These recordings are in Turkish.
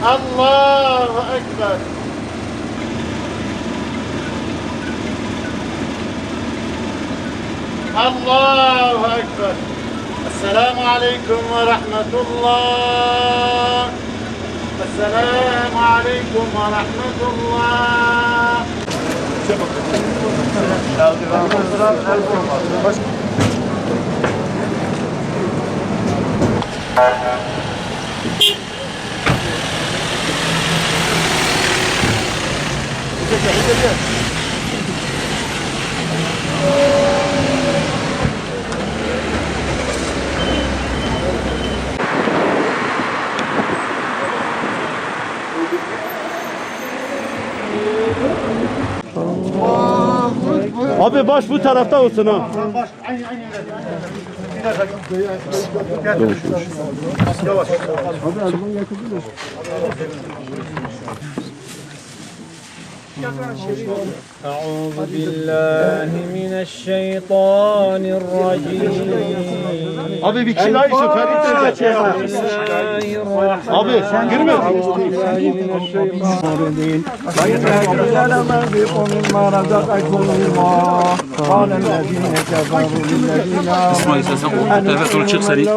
Allahu Ekber. Allahu Ekber. Esselamu Aleyküm ve Rahmetullah. Esselamu Aleyküm ve Rahmetullah. Abi baş bu tarafta olsun ha. Baş, aynı bir dakika. Yavaş. أعوذ بالله من الشيطان الرجيم. Abi bir kişi daha için Ferit teyze. Abi girme. İsmail sen o tarafa doğru çık seni şey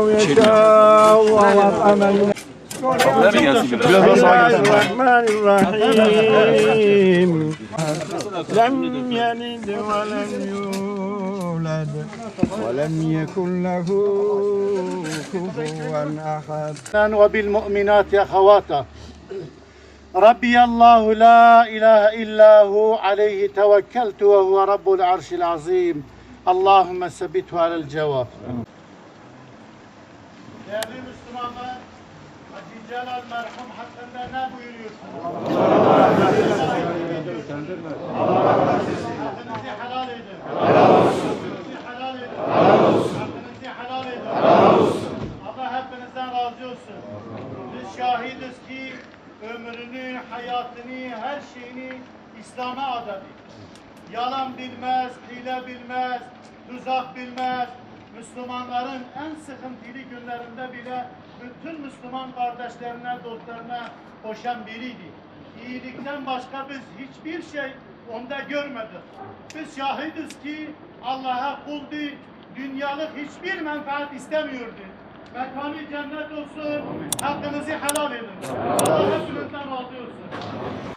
Bismillahirrahmanirrahim. Lem yelid ve lem yulad ve lem yekun lehu kufuven ahad. وبالمؤمنات أخواتا ربي الله لا إله إلا هو عليه توكلت وهو رب العرش العظيم اللهم ثبته على الجواب. Değerli Müslümanlar, Hacı Celal merhum hakkında ne buyuruyorsunuz? Hakkınızı helal edin. Hakkınızı helal edin. Hakkınızı helal edin. Allah hepinizden razı olsun. Biz şahidiz ki ömrünü, hayatını, her şeyini İslam'a adadı. Yalan bilmez, hile bilmez, tuzak bilmez. Müslümanların en sıkıntılı günlerinde bile bütün Müslüman kardeşlerine, dostlarına koşan biriydi. İyilikten başka biz hiçbir şey onda görmedik. Biz şahidiz ki Allah'a kuldu, dünyalık hiçbir menfaat istemiyordu. Mekanı cennet olsun, hakkınızı helal edin. Allah hepinizden razı olsun.